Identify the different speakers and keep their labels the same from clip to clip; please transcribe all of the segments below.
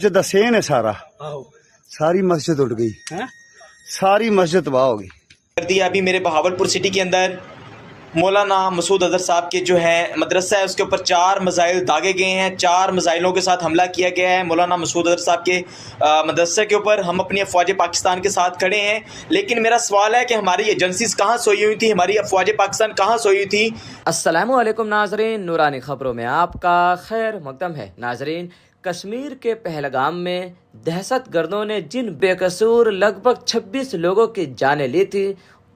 Speaker 1: मस्जिद का सेन है सारा, सारी मस्जिद उठ गई है, सारी मस्जिद तबाह हो गई
Speaker 2: कर दिया। अभी मेरे बहावलपुर सिटी के अंदर मौलाना मसूद अजहर साहब के जो है मदरसा है उसके ऊपर 4 मिसाइल दागे गए हैं। 4 मिसाइलों के साथ हमला किया गया है मौलाना मसूद अजहर साहब के मदरसे के ऊपर। हम अपनी अफवाज पाकिस्तान के साथ खड़े हैं, लेकिन मेरा सवाल है कि हमारी एजेंसीज कहाँ सोई हुई थी, हमारी अफवाज पाकिस्तान कहाँ सोई हुई थी।
Speaker 3: अस्सलामु अलैकुम नाजरीन, नूरानी खबरों में आपका खैर मकदम है। नाजरीन, कश्मीर के पहलगाम में दहशतगर्दों ने जिन बेकसूर लगभग 26 लोगों की जानें ली थी,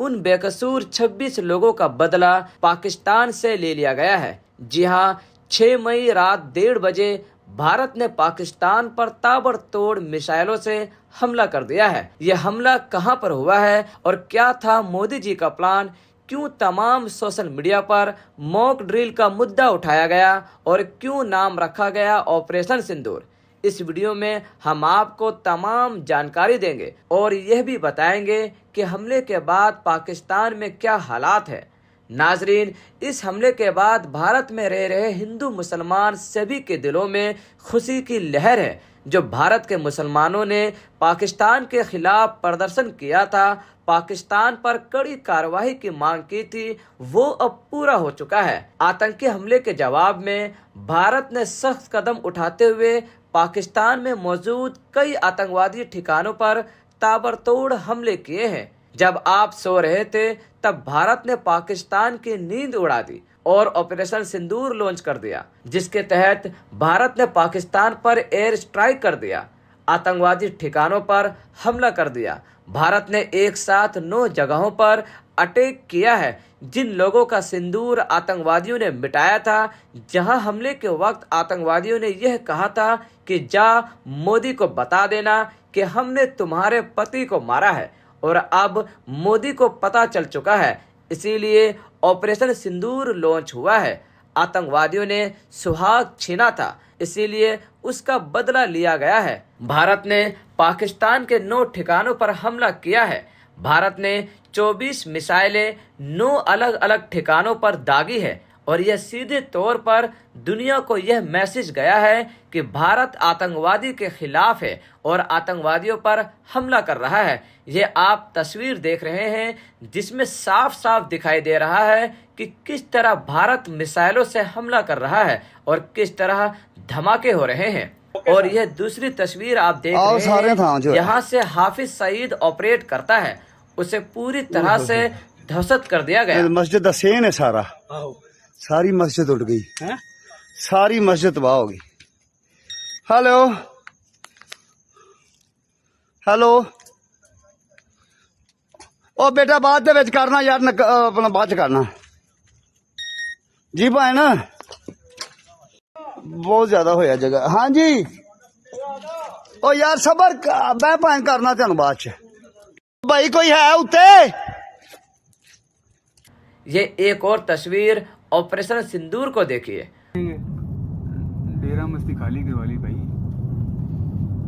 Speaker 3: उन बेकसूर 26 लोगों का बदला पाकिस्तान से ले लिया गया है। जी हाँ, 6 मई रात 1:30 बजे भारत ने पाकिस्तान पर ताबड़तोड़ मिसाइलों से हमला कर दिया है। यह हमला कहां पर हुआ है और क्या था मोदी जी का प्लान, क्यों तमाम सोशल मीडिया पर मॉक ड्रिल का मुद्दा उठाया गया और क्यों नाम रखा गया ऑपरेशन सिंदूर, इस वीडियो में हम आपको तमाम जानकारी देंगे और यह भी बताएंगे कि हमले के बाद पाकिस्तान में क्या हालात है। नाजरीन, इस हमले के बाद भारत में रह रहे हिंदू मुसलमान सभी के दिलों में खुशी की लहर है। जो भारत के मुसलमानों ने पाकिस्तान के खिलाफ प्रदर्शन किया था, पाकिस्तान पर कड़ी कार्रवाई की मांग की थी, वो अब पूरा हो चुका है। आतंकी हमले के जवाब में भारत ने सख्त कदम उठाते हुए पाकिस्तान में मौजूद कई आतंकवादी ठिकानों पर ताबड़तोड़ हमले किए हैं। जब आप सो रहे थे तब भारत ने पाकिस्तान की नींद उड़ा दी और ऑपरेशन सिंदूर लॉन्च कर दिया, जिसके तहत भारत ने पाकिस्तान पर एयर स्ट्राइक कर दिया, आतंकवादी ठिकानों पर हमला कर दिया। भारत ने एक साथ 9 जगहों पर अटैक किया है, जिन लोगों का सिंदूर आतंकवादियों ने मिटाया था। जहां हमले के वक्त आतंकवादियों ने यह कहा था कि जा मोदी को बता देना कि हमने तुम्हारे पति को मारा है, और अब मोदी को पता चल चुका है, इसीलिए ऑपरेशन सिंदूर लॉन्च हुआ है। आतंकवादियों ने सुहाग छीना था, इसीलिए उसका बदला लिया गया है। भारत ने पाकिस्तान के 9 ठिकानों पर हमला किया है। भारत ने 24 मिसाइलें 9 अलग अलग ठिकानों पर दागी है और यह सीधे तौर पर दुनिया को यह मैसेज गया है कि भारत आतंकवादी के खिलाफ है और आतंकवादियों पर हमला कर रहा है। ये आप तस्वीर देख रहे हैं, जिसमें साफ साफ दिखाई दे रहा है कि किस तरह भारत मिसाइलों से हमला कर रहा है और किस तरह धमाके हो रहे हैं। और यह दूसरी तस्वीर आप देख रहे हैं, यहाँ से हाफिज सईद ऑपरेट करता है, उसे पूरी तरह से ध्वस्त कर दिया गया।
Speaker 1: मस्जिद का सेन है सारा, सारी मस्जिद उठ गई है, सारी मस्जिद तबाह हो गई। हेलो हेलो, ओ बेटा बाद दे विच करना यार, अपना बाद च करना जी भाई ना, बहुत ज्यादा होया जगह। हाँ जी, ओ यार सबर मैं भाई करना तेन बाद च। भाई कोई है उत्ते?
Speaker 3: ये एक और तस्वीर ऑपरेशन सिंदूर को देखिए।
Speaker 4: डेरा मस्ती खाली करवा ली भाई।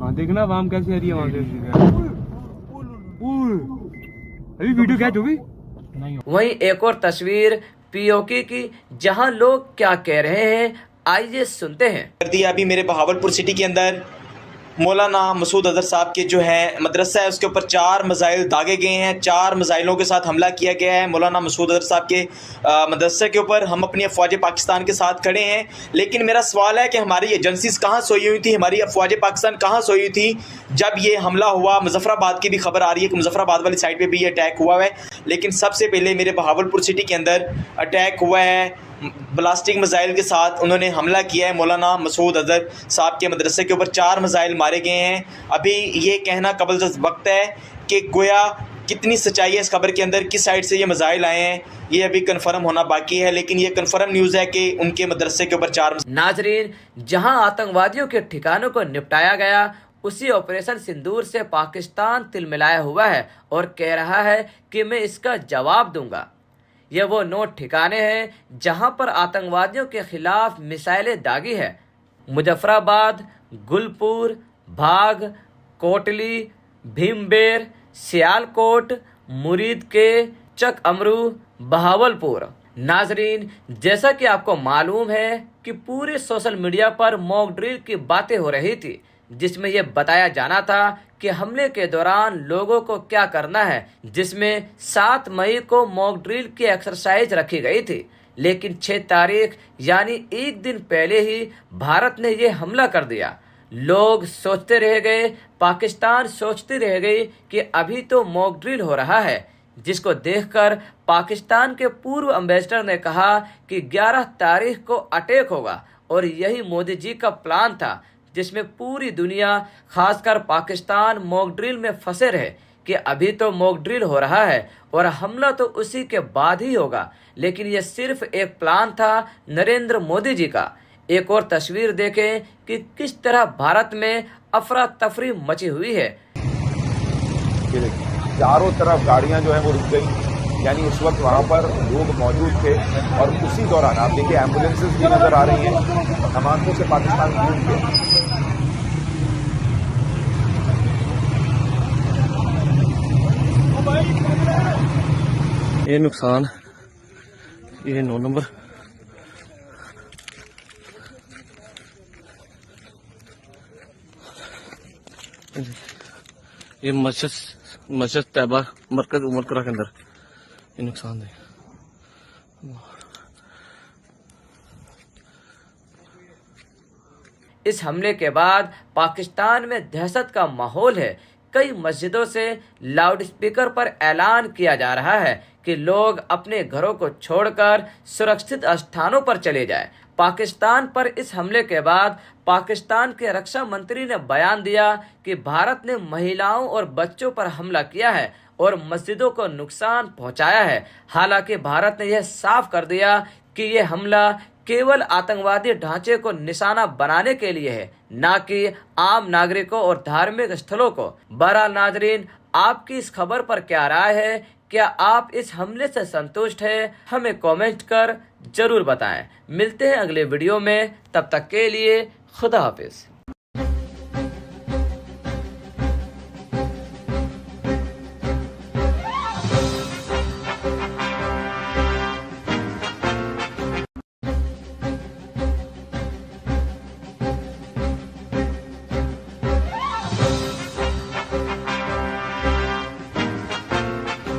Speaker 4: हाँ देखना वाम कैसी आ रही है वहां से। अभी वीडियो कैच होगी।
Speaker 3: वहीं एक और तस्वीर पीओके की, जहां लोग क्या कह रहे हैं, आइए सुनते हैं।
Speaker 2: कर दिया। अभी मेरे बहावलपुर सिटी के अंदर मौलाना मसूद अजहर साहब के जो है मदरसा है उसके ऊपर 4 मिसाइल दागे गए हैं। 4 मिसाइलों के साथ हमला किया गया है मौलाना मसूद अजहर साहब के मदरसे के ऊपर। हम अपनी अफवाज पाकिस्तान के साथ खड़े हैं, लेकिन मेरा सवाल है कि हमारी एजेंसीज कहाँ सोई हुई थी, हमारी अफवाज पाकिस्तान कहाँ सोई हुई थी जब ये हमला हुआ। मुजफ्फराबाद की भी खबर आ रही है कि मुजफ्फराबाद वाली साइड पर भी ये अटैक हुआ है, लेकिन सबसे पहले मेरे बहावलपुर सिटी के अंदर अटैक हुआ है ब्लास्टिक मिसाइल के साथ। उन्होंने हमला किया है मौलाना मसूद अजहर साहब के मदरसे के ऊपर, 4 मिसाइल मारे गए हैं। अभी ये कहना कबल वक्त है कि गोया कितनी सच्चाई है इस खबर के अंदर, किस साइड से ये मिसाइल आए हैं, ये अभी कंफर्म होना बाकी है, लेकिन ये कंफर्म न्यूज़ है कि उनके मदरसे के ऊपर 4।
Speaker 3: नाजरीन, जहां आतंकवादियों के ठिकानों को निपटाया गया, उसी ऑपरेशन सिंदूर से पाकिस्तान तिलमिलाया हुआ है और कह रहा है कि मैं इसका जवाब दूंगा। यह वो 9 ठिकाने हैं जहां पर आतंकवादियों के खिलाफ मिसाइलें दागी है। मुजफ्फराबाद, गुलपुर, भाग, कोटली, भीमबेर, सियालकोट, मुरीद के, चक अमरू, बहावलपुर। नाजरीन, जैसा कि आपको मालूम है कि पूरे सोशल मीडिया पर मॉक ड्रिल की बातें हो रही थी, जिसमें यह बताया जाना था कि हमले के दौरान लोगों को क्या करना है, जिसमें 7 मई को मॉक ड्रिल की एक्सरसाइज रखी गई थी। लेकिन 6 तारीख यानी एक दिन पहले ही भारत ने यह हमला कर दिया। लोग सोचते रह गए, पाकिस्तान सोचते रह गई कि अभी तो मॉक ड्रिल हो रहा है, जिसको देखकर पाकिस्तान के पूर्व एम्बेसडर ने कहा कि 11 तारीख को अटैक होगा और यही मोदी जी का प्लान था, जिसमें पूरी दुनिया खासकर पाकिस्तान मॉक ड्रिल में फंसे रहे कि अभी तो मॉक ड्रिल हो रहा है और हमला तो उसी के बाद ही होगा। लेकिन यह सिर्फ एक प्लान था नरेंद्र मोदी जी का। एक और तस्वीर देखें कि किस तरह भारत में अफरा तफरी मची हुई है।
Speaker 5: चारों तरफ गाड़ियां जो है वो रुक गई, यानी उस वक्त वहां पर लोग मौजूद थे और उसी दौरान आप देखिए एम्बुलेंसेज भी नजर आ रही हैं, धमाकों से पाकिस्तान गूंज गया।
Speaker 6: ये नुकसान, ये 9 नंबर, ये मस्जिद तैयबा मरकज उमरकरा के अंदर ये नुकसान है।
Speaker 3: इस हमले के बाद पाकिस्तान में दहशत का माहौल है। कई मस्जिदों से लाउडस्पीकर पर ऐलान किया जा रहा है कि लोग अपने घरों को छोड़कर सुरक्षित स्थानों पर चले जाएं। पाकिस्तान पर इस हमले के बाद पाकिस्तान के रक्षा मंत्री ने बयान दिया कि भारत ने महिलाओं और बच्चों पर हमला किया है और मस्जिदों को नुकसान पहुंचाया है। हालांकि भारत ने यह साफ कर दिया कि यह हमला केवल आतंकवादी ढांचे को निशाना बनाने के लिए है, न कि आम नागरिकों और धार्मिक स्थलों को। बहरहाल नाजरीन, आपकी इस खबर पर क्या राय है? क्या आप इस हमले से संतुष्ट हैं? हमें कमेंट कर जरूर बताएं। मिलते हैं अगले वीडियो में, तब तक के लिए खुदा हाफिज।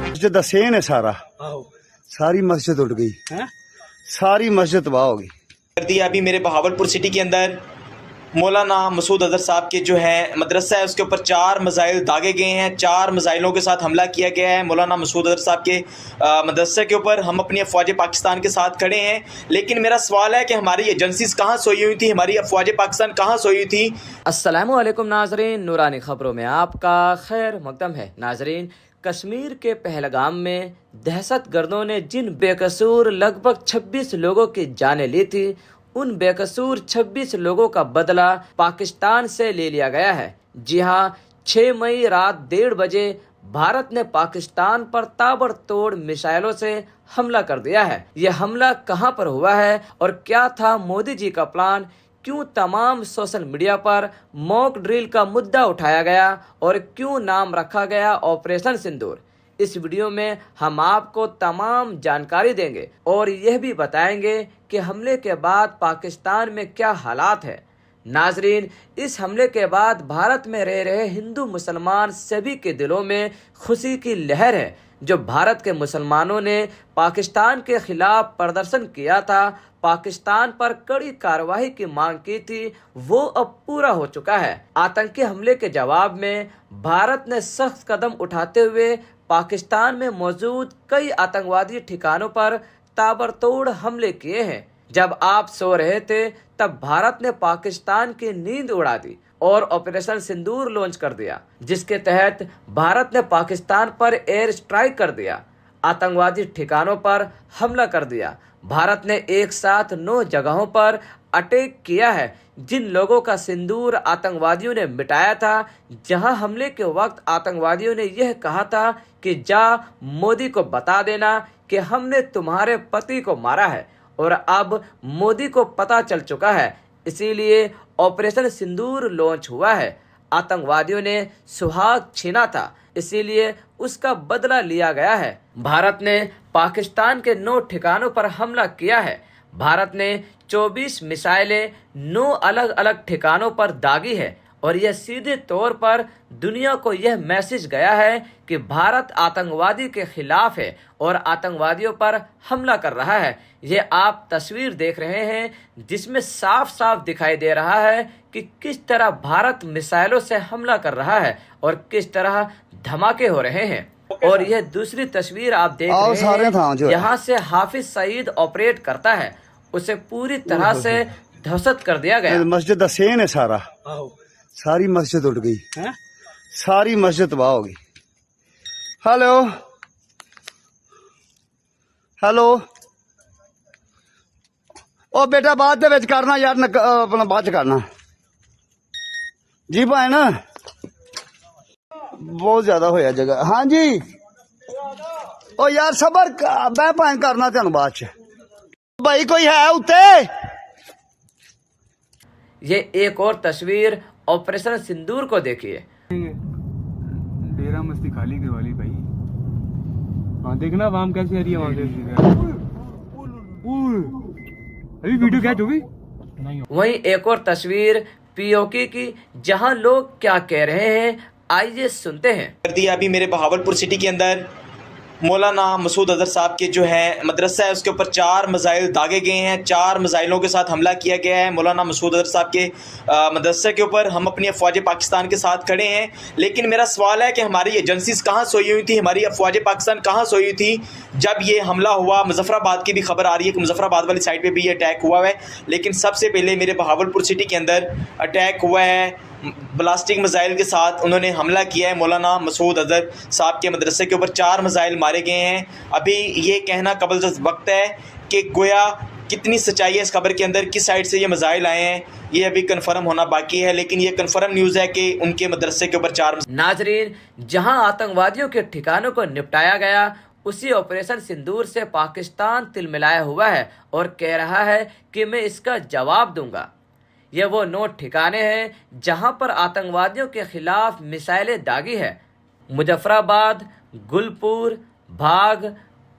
Speaker 1: मस्जिद दा सेन है सारा, सारी मस्जिद उड़ गई, सारी मस्जिद तबाह हो गई।
Speaker 2: कर दिया अभी मेरे बहावलपुर सिटी के अंदर मौलाना मसूद अजहर साहब के जो है मदरसा है उसके ऊपर 4 मिसाइल दागे गए हैं। 4 मिसाइलों के साथ हमला किया गया है मौलाना मसूद अजहर साहब के मदरसे के ऊपर। हम अपनी अफवाज पाकिस्तान के साथ खड़े हैं, लेकिन मेरा सवाल है कि हमारी एजेंसीज कहाँ सोई हुई थी, हमारी अफवाज पाकिस्तान कहाँ सोई हुई थी।
Speaker 3: अस्सलामु अलैकुम नाजरीन, नूरानी खबरों में आपका खैर मकदम है। नाजरीन, कश्मीर के पहलगाम में दहशत गर्दों ने जिन बेकसूर लगभग 26 लोगों की जानें ली थी, उन बेकसूर 26 लोगों का बदला पाकिस्तान से ले लिया गया है। जी हां, 6 मई रात 1:30 बजे भारत ने पाकिस्तान पर ताबड़तोड़ मिसाइलों से हमला कर दिया है। यह हमला कहां पर हुआ है और क्या था मोदी जी का प्लान? क्यों तमाम सोशल मीडिया पर मॉक ड्रिल का मुद्दा उठाया गया और क्यों नाम रखा गया ऑपरेशन सिंदूर? इस वीडियो में हम आपको तमाम जानकारी देंगे और यह भी बताएंगे कि हमले के बाद पाकिस्तान में क्या हालात है। नाजरीन, इस हमले के बाद भारत में रह रहे हिंदू मुसलमान सभी के दिलों में खुशी की लहर है। जो भारत के मुसलमानों ने पाकिस्तान के खिलाफ प्रदर्शन किया था, पाकिस्तान पर कड़ी कार्रवाई की मांग की थी, वो अब पूरा हो चुका है। आतंकी हमले के जवाब में भारत ने सख्त कदम उठाते हुए पाकिस्तान में मौजूद कई आतंकवादी ठिकानों पर ताबड़तोड़ हमले किए हैं। जब आप सो रहे थे तब भारत ने पाकिस्तान की नींद उड़ा दी और ऑपरेशन सिंदूर लॉन्च कर दिया, जिसके तहत भारत ने पाकिस्तान पर एयर स्ट्राइक कर दिया, आतंकवादी ठिकानों पर हमला कर दिया। भारत ने एक साथ 9 जगहों पर अटैक किया है, जिन लोगों का सिंदूर आतंकवादियों ने मिटाया था। जहां हमले के वक्त आतंकवादियों ने यह कहा था कि जा मोदी को बता देना कि हमने तुम्हारे पति को मारा है, और अब मोदी को पता चल चुका है, इसीलिए ऑपरेशन सिंदूर लॉन्च हुआ है। आतंकवादियों ने सुहाग छीना था, इसीलिए उसका बदला लिया गया है। भारत ने पाकिस्तान के 9 ठिकानों पर हमला किया है। भारत ने 24 मिसाइलें 9 अलग अलग ठिकानों पर दागी है और यह सीधे तौर पर दुनिया को यह मैसेज गया है कि भारत आतंकवादी के खिलाफ है और आतंकवादियों पर हमला कर रहा है। ये आप तस्वीर देख रहे हैं जिसमें साफ साफ दिखाई दे रहा है कि किस तरह भारत मिसाइलों से हमला कर रहा है और किस तरह धमाके हो रहे हैं। और यह दूसरी तस्वीर आप देख रहे हैं, यहाँ से हाफिज सईद ऑपरेट करता है, उसे पूरी तरह से ध्वस्त कर दिया गया।
Speaker 1: मस्जिद का सेन है सारा, सारी मस्जिद उठ गई, सारी मस्जिद तबाह हो गई। हेलो हेलो, ओ बेटा बाद दे विच करना यार, अपना बाद च करना जी भाई ना, बहुत ज्यादा होया जगह। हाँ जी, ओ यार सबर मैं भाई करना तेन बाद च। भाई कोई है उत्ते?
Speaker 3: ये एक और तस्वीर ऑपरेशन सिंदूर को देखिए।
Speaker 4: डेरा मस्ती खाली करवा ली भाई। हाँ देखना वाम कैसे आ रही है वहां से। अभी वीडियो कैच हो गई।
Speaker 3: वहीं एक और तस्वीर पीओके की, जहां लोग क्या कह रहे हैं आइए सुनते हैं।
Speaker 2: कर दिया अभी मेरे बहावलपुर सिटी के अंदर मौलाना मसूद अजहर साहब के जो है मदरसा है उसके ऊपर 4 मिसाइल दागे गए हैं। 4 मिसाइलों के साथ हमला किया गया है मौलाना मसूद अजहर साहब के मदरसे के ऊपर। हम अपनी अफवाज पाकिस्तान के साथ खड़े हैं, लेकिन मेरा सवाल है कि हमारी एजेंसीज कहाँ सोई हुई थी, हमारी अफवाज पाकिस्तान कहाँ सोई हुई थी जब ये हमला हुआ। मुजफ्फराबाद की भी खबर आ रही है कि मुजफ्फराबाद वाली साइड पर भी ये अटैक हुआ है, लेकिन सबसे पहले मेरे बहावलपुर सिटी के अंदर अटैक हुआ है ब्लास्टिक मिसाइल के साथ। उन्होंने हमला किया है मौलाना मसूद अजहर साहब के मदरसे के ऊपर, 4 मिसाइल मारे गए हैं। अभी ये कहना कबल वक्त है कि गोया कितनी सच्चाई है इस खबर के अंदर, किस साइड से ये मिसाइल आए हैं, ये अभी कंफर्म होना बाकी है, लेकिन ये कंफर्म न्यूज़ है कि उनके मदरसे के ऊपर 4।
Speaker 3: नाजरीन, जहां आतंकवादियों के ठिकानों को निपटाया गया, उसी ऑपरेशन सिंदूर से पाकिस्तान तिलमिलाया हुआ है और कह रहा है कि मैं इसका जवाब दूंगा। ये वो 9 ठिकाने हैं जहां पर आतंकवादियों के खिलाफ मिसाइलें दागी है। मुजफ्फराबाद, गुलपुर, भाग,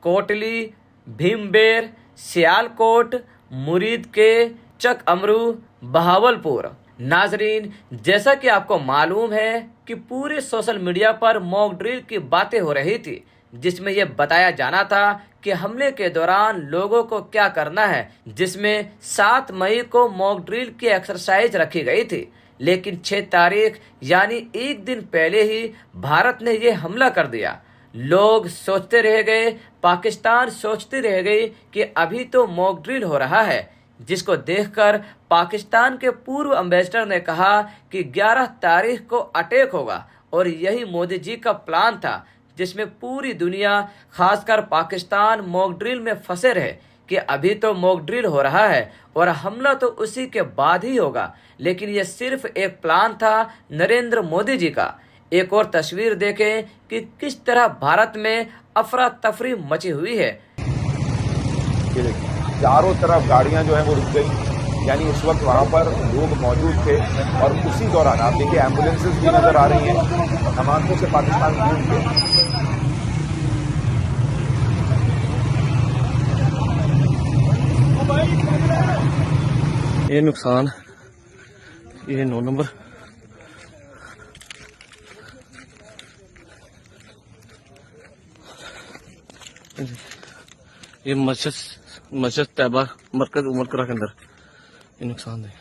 Speaker 3: कोटली, भीमबेर, सियालकोट, मुरीद के, चक अमरू, बहावलपुर। नाजरीन, जैसा कि आपको मालूम है कि पूरे सोशल मीडिया पर मॉक ड्रिल की बातें हो रही थी, जिसमें यह बताया जाना था कि हमले के दौरान लोगों को क्या करना है, जिसमें 7 मई को मॉक ड्रिल की एक्सरसाइज रखी गई थी, लेकिन 6 तारीख यानी एक दिन पहले ही भारत ने यह हमला कर दिया। लोग सोचते रह गए, पाकिस्तान सोचती रह गई कि अभी तो मॉक ड्रिल हो रहा है, जिसको देखकर पाकिस्तान के पूर्व एम्बेसडर ने कहा कि 11 तारीख को अटैक होगा और यही मोदी जी का प्लान था, जिसमें पूरी दुनिया खासकर पाकिस्तान मॉक ड्रिल में फंसे रहे कि अभी तो मॉक ड्रिल हो रहा है और हमला तो उसी के बाद ही होगा, लेकिन यह सिर्फ एक प्लान था नरेंद्र मोदी जी का। एक और तस्वीर देखें कि किस तरह भारत में अफरा तफरी मची हुई है।
Speaker 5: चारों तरफ गाड़ियां जो है वो रुक गई, यानी उस वक्त वहां पर लोग मौजूद थे और उसी दौरान आप देखिए एम्बुलेंसेज भी नजर आ रही हैं धमाकों से पाकिस्तान गूंज के।
Speaker 6: ये नुकसान, ये 9 नंबर, ये मस्जिद तैयबा मरकज उमर करा के अंदर ये नुकसान है।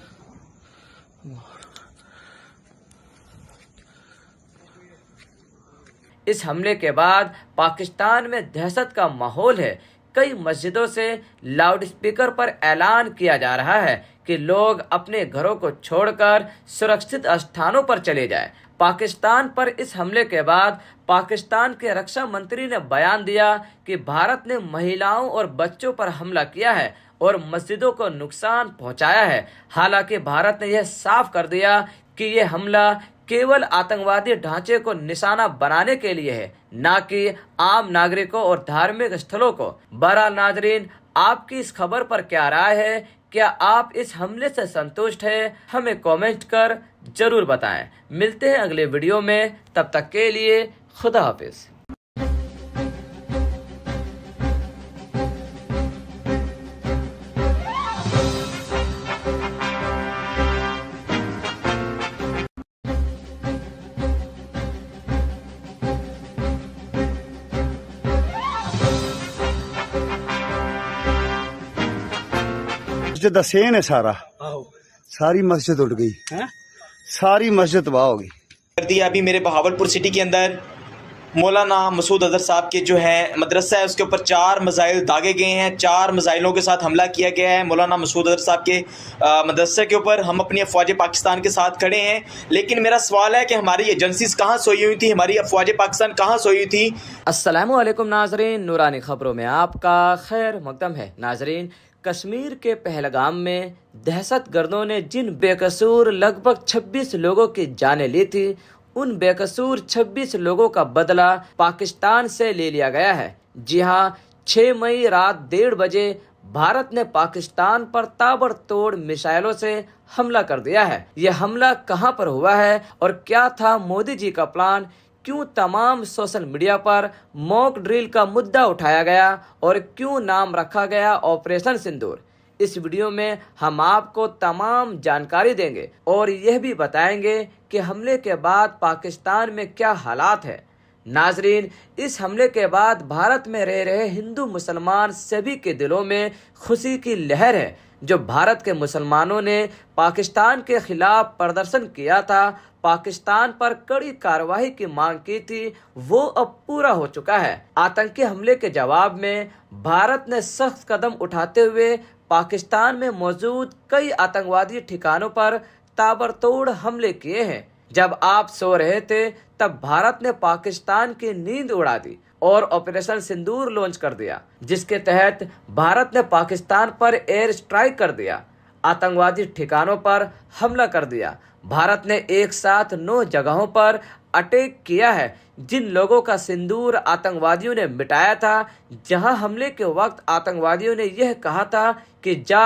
Speaker 3: इस हमले के बाद पाकिस्तान में दहशत का माहौल है। कई मस्जिदों से लाउडस्पीकर पर ऐलान किया जा रहा है कि लोग अपने घरों को छोड़कर सुरक्षित स्थानों पर चले जाएं। पाकिस्तान पर इस हमले के बाद पाकिस्तान के रक्षा मंत्री ने बयान दिया कि भारत ने महिलाओं और बच्चों पर हमला किया है और मस्जिदों को नुकसान पहुंचाया है। हालांकि भारत ने यह साफ कर दिया कि यह हमला केवल आतंकवादी ढांचे को निशाना बनाने के लिए है, न कि आम नागरिकों और धार्मिक स्थलों को। बहरहाल नाजरीन, आपकी इस खबर पर क्या राय है? क्या आप इस हमले से संतुष्ट हैं? हमें कमेंट कर जरूर बताएं। मिलते हैं अगले वीडियो में, तब तक के लिए खुदा हाफिज।
Speaker 1: मस्जिद का सेन है सारा, सारी मस्जिद उड़ गई, सारी मस्जिद तबाह हो गई।
Speaker 2: कर दिया अभी मेरे बहावलपुर सिटी के अंदर मौलाना मसूद अजहर साहब के जो है मदरसा है उसके ऊपर 4 मिसाइल दागे गए हैं। 4 मिसाइलों के साथ हमला किया गया है मौलाना मसूद अजहर साहब के मदरसे के ऊपर। हम अपनी अफवाज पाकिस्तान के साथ खड़े हैं, लेकिन मेरा सवाल है कि हमारी एजेंसीज कहाँ सोई हुई थी, हमारी अफवाज पाकिस्तान कहाँ सोई हुई थी।
Speaker 3: अस्सलामुअलैकुम नाजरीन, नूरानी खबरों में आपका खैर मकदम है। नाजरीन, कश्मीर के पहलगाम में दहशतगर्दों ने जिन बेकसूर लगभग 26 लोगों की जानें ली थी, उन बेकसूर 26 लोगों का बदला पाकिस्तान से ले लिया गया है। जी हां, 6 मई रात 1:30 बजे भारत ने पाकिस्तान पर ताबड़तोड़ मिसाइलों से हमला कर दिया है। यह हमला कहां पर हुआ है और क्या था मोदी जी का प्लान, क्यों तमाम सोशल मीडिया पर मॉक ड्रिल का मुद्दा उठाया गया और क्यों नाम रखा गया ऑपरेशन सिंदूर, इस वीडियो में हम आपको तमाम जानकारी देंगे और यह भी बताएंगे कि हमले के बाद पाकिस्तान में क्या हालात है। नाजरीन, इस हमले के बाद भारत में रह रहे हिंदू मुसलमान सभी के दिलों में खुशी की लहर है। जो भारत के मुसलमानों ने पाकिस्तान के खिलाफ प्रदर्शन किया था, पाकिस्तान पर कड़ी कार्रवाई की मांग की थी, वो अब पूरा हो चुका है। आतंकी हमले के जवाब में भारत ने सख्त कदम उठाते हुए पाकिस्तान में मौजूद कई आतंकवादी ठिकानों पर ताबड़तोड़ हमले किए हैं। जब आप सो रहे थे तब भारत ने पाकिस्तान की नींद उड़ा दी और ऑपरेशन सिंदूर लॉन्च कर दिया, जिसके तहत भारत ने पाकिस्तान पर एयर स्ट्राइक कर दिया, आतंकवादी ठिकानों पर हमला कर दिया। भारत ने एक साथ 9 जगहों पर अटैक किया है, जिन लोगों का सिंदूर आतंकवादियों ने मिटाया था। जहां हमले के वक्त आतंकवादियों ने यह कहा था कि जा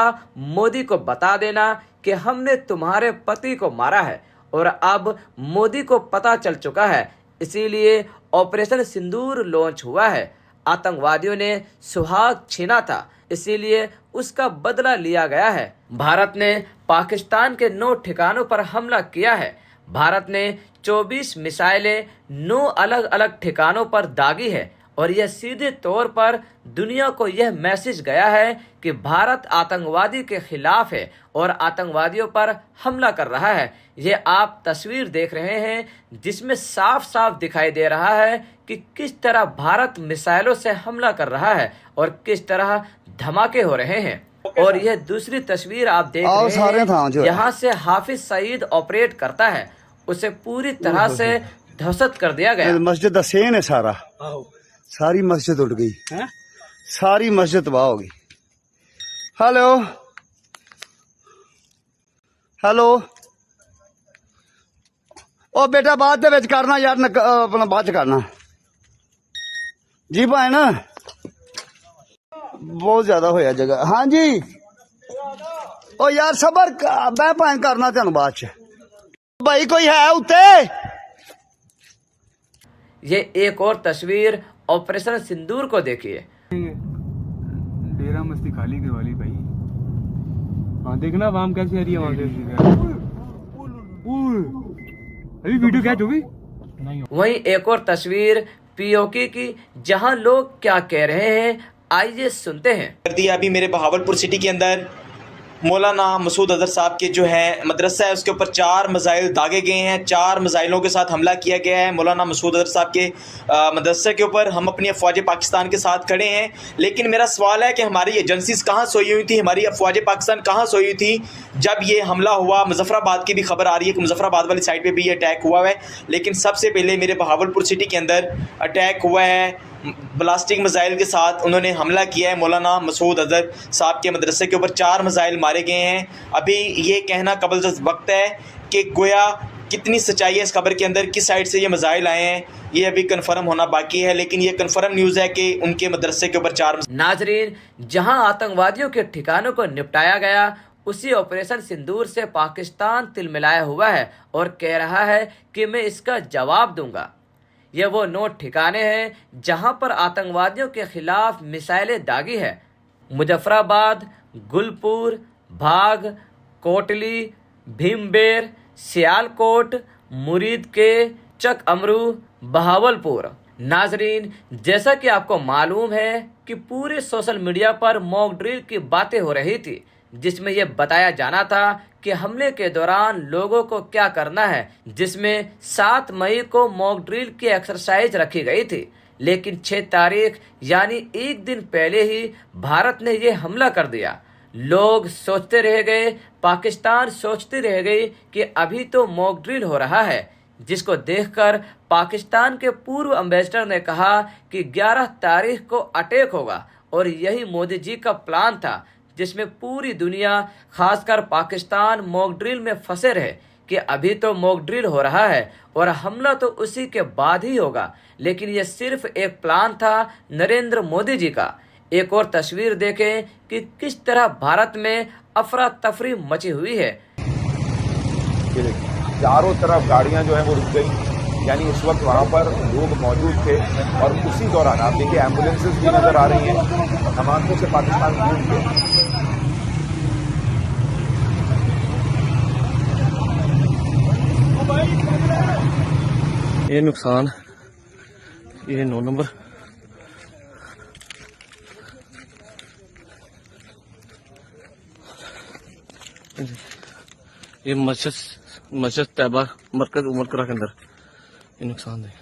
Speaker 3: मोदी को बता देना कि हमने तुम्हारे पति को मारा है, और अब मोदी को पता चल चुका है, इसीलिए ऑपरेशन सिंदूर लॉन्च हुआ है। आतंकवादियों ने सुहाग छीना था, इसीलिए उसका बदला लिया गया है। भारत ने पाकिस्तान के 9 ठिकानों पर हमला किया है। भारत ने 24 मिसाइलें 9 अलग अलग ठिकानों पर दागी है और यह सीधे तौर पर दुनिया को यह मैसेज गया है कि भारत आतंकवादी के खिलाफ है और आतंकवादियों पर हमला कर रहा है। ये आप तस्वीर देख रहे हैं, जिसमें साफ साफ दिखाई दे रहा है कि किस तरह भारत मिसाइलों से हमला कर रहा है और किस तरह धमाके हो रहे हैं। और यह दूसरी तस्वीर आप देख रहे हैं, यहाँ से हाफिज सईद ऑपरेट करता है, उसे पूरी तरह से ध्वस्त कर दिया गया।
Speaker 1: मस्जिद का सेन है सारा, सारी मस्जिद उड़ गई, सारी मस्जिद तबाह हो गई। हेलो हेलो, ओ बेटा बाद दे विच करना यार, अपना बाद च करना जी भाई ना, बहुत ज्यादा होया जगह। हाँ जी, ओ यार सबर मैं भाई करना तेन बाद च। भाई कोई है उत्ते?
Speaker 3: ये एक और तस्वीर ऑपरेशन सिंदूर को देखिए।
Speaker 4: डेरा मस्ती खाली करवा ली भाई। हाँ देखना वाम कैसी आ रही है वहाँ से। अभी वीडियो कैच होगी।
Speaker 3: वहीं एक और तस्वीर पीओके की, जहां लोग क्या कह रहे हैं, आइए सुनते हैं।
Speaker 2: कर दिया अभी मेरे बहावलपुर सिटी के अंदर मौलाना मसूद अजहर साहब के जो है मदरसा है उसके ऊपर 4 मिसाइल दागे गए हैं। 4 मिसाइलों के साथ हमला किया गया है मौलाना मसूद अजहर साहब के मदरसे के ऊपर। हम अपनी अफवाज पाकिस्तान के साथ खड़े हैं, लेकिन मेरा सवाल है कि हमारी एजेंसीज कहाँ सोई हुई थी, हमारी अफवाज पाकिस्तान कहाँ सोई हुई थी जब ये हमला हुआ। मुजफ्फराबाद की भी खबर आ रही है कि मुजफ्फराबाद वाली साइड पर भी ये अटैक हुआ है, लेकिन सबसे पहले मेरे बहावलपुर सिटी के अंदर अटैक हुआ है ब्लास्टिक मिसाइल के साथ। उन्होंने हमला किया है मौलाना मसूद अजहर साहब के मदरसे के ऊपर। 4 मिसाइल मारे गए हैं। अभी ये कहना कबल वक्त है कि गोया कितनी सच्चाई है इस खबर के अंदर, किस साइड से ये मिसाइल आए हैं, ये अभी कंफर्म होना बाकी है, लेकिन ये कंफर्म न्यूज़ है कि उनके मदरसे के ऊपर 4।
Speaker 3: नाजरीन, जहां आतंकवादियों के ठिकानों को निपटाया गया, उसी ऑपरेशन सिंदूर से पाकिस्तान तिलमिलाया हुआ है और कह रहा है कि मैं इसका जवाब दूंगा। ये वो 9 ठिकाने हैं जहां पर आतंकवादियों के खिलाफ मिसाइलें दागी है। मुजफ्फराबाद, गुलपुर, भाग, कोटली, भीमबेर, सियालकोट, मुरीद के, चक अमरू, बहावलपुर। नाजरीन, जैसा कि आपको मालूम है कि पूरे सोशल मीडिया पर मॉक ड्रिल की बातें हो रही थी, जिसमें यह बताया जाना था कि हमले के दौरान लोगों को क्या करना है, जिसमें 7 मई को मॉक ड्रिल की एक्सरसाइज रखी गई थी। लेकिन 6 तारीख यानी एक दिन पहले ही भारत ने यह हमला कर दिया। लोग सोचते रह गए, पाकिस्तान सोचती रह गई कि अभी तो मॉक ड्रिल हो रहा है, जिसको देखकर पाकिस्तान के पूर्व एम्बेसडर ने कहा कि 11 तारीख को अटैक होगा और यही मोदी जी का प्लान था, जिसमें पूरी दुनिया खासकर पाकिस्तान मॉक ड्रिल में फंसे रहे कि अभी तो मॉक ड्रिल हो रहा है और हमला तो उसी के बाद ही होगा। लेकिन यह सिर्फ एक प्लान था नरेंद्र मोदी जी का। एक और तस्वीर देखें कि किस तरह भारत में अफरा तफरी मची हुई है।
Speaker 5: चारों तरफ गाड़ियां जो है वो रुक गई, यानी उस वक्त वहां पर लोग मौजूद थे और उसी दौरान आप देखिए एम्बुलेंसेज भी नजर आ रही हैं, कमांडो से पाकिस्तान घूम के।
Speaker 6: ये नुकसान, ये 9 नंबर, ये मस्जिद तैयबा मरकज उमर करा के अंदर ये नुकसान है।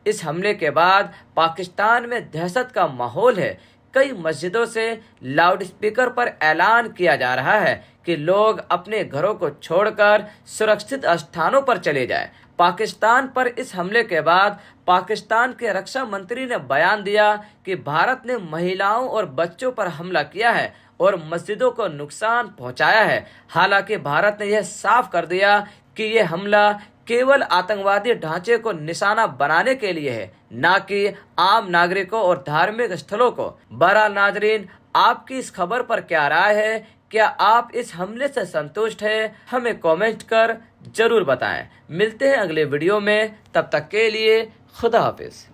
Speaker 3: इस हमले के बाद पाकिस्तान में दहशत का माहौल है। कई मस्जिदों से लाउडस्पीकर पर ऐलान किया जा रहा है कि लोग अपने घरों को छोड़कर सुरक्षित स्थानों पर चले जाएं। पाकिस्तान पर इस हमले के बाद पाकिस्तान के रक्षा मंत्री ने बयान दिया कि भारत ने महिलाओं और बच्चों पर हमला किया है और मस्जिदों को नुकसान पहुंचाया है। हालांकि भारत ने यह साफ कर दिया कि यह हमला केवल आतंकवादी ढांचे को निशाना बनाने के लिए है, न कि आम नागरिकों और धार्मिक स्थलों को। बहरहाल नाजरीन, आपकी इस खबर पर क्या राय है? क्या आप इस हमले से संतुष्ट हैं? हमें कमेंट कर जरूर बताएं। मिलते हैं अगले वीडियो में, तब तक के लिए खुदा हाफिज।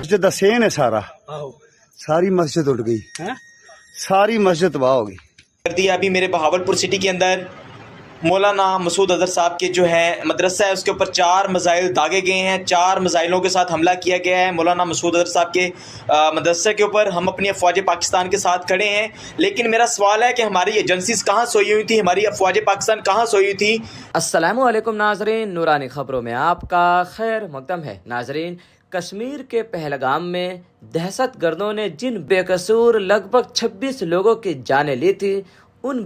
Speaker 1: मस्जिद का सेन है सारा, सारी मस्जिद उठ गई, सारी मस्जिद तबाह हो गई
Speaker 2: कर दिया। अभी मेरे बहावलपुर सिटी के अंदर मौलाना मसूद अजहर साहब के जो है मदरसा है उसके ऊपर 4 मिसाइल दागे गए हैं। 4 मिसाइलों के साथ हमला किया गया है मौलाना मसूद अजहर साहब के मदरसे के ऊपर। हम अपनी अफवाज पाकिस्तान के साथ खड़े हैं, लेकिन मेरा सवाल है कि हमारी एजेंसीज कहाँ सोई हुई थी, हमारी अफवाज पाकिस्तान कहाँ सोई हुई थी।
Speaker 3: अस्सलामु अलैकुम नाजरीन, नूरानी खबरों में आपका खैर मकदम है। नाजरीन, कश्मीर के पहलगाम में दहशतगर्दों ने जिन बेकसूर लगभग 26 लोगों की जानें ली थी, उन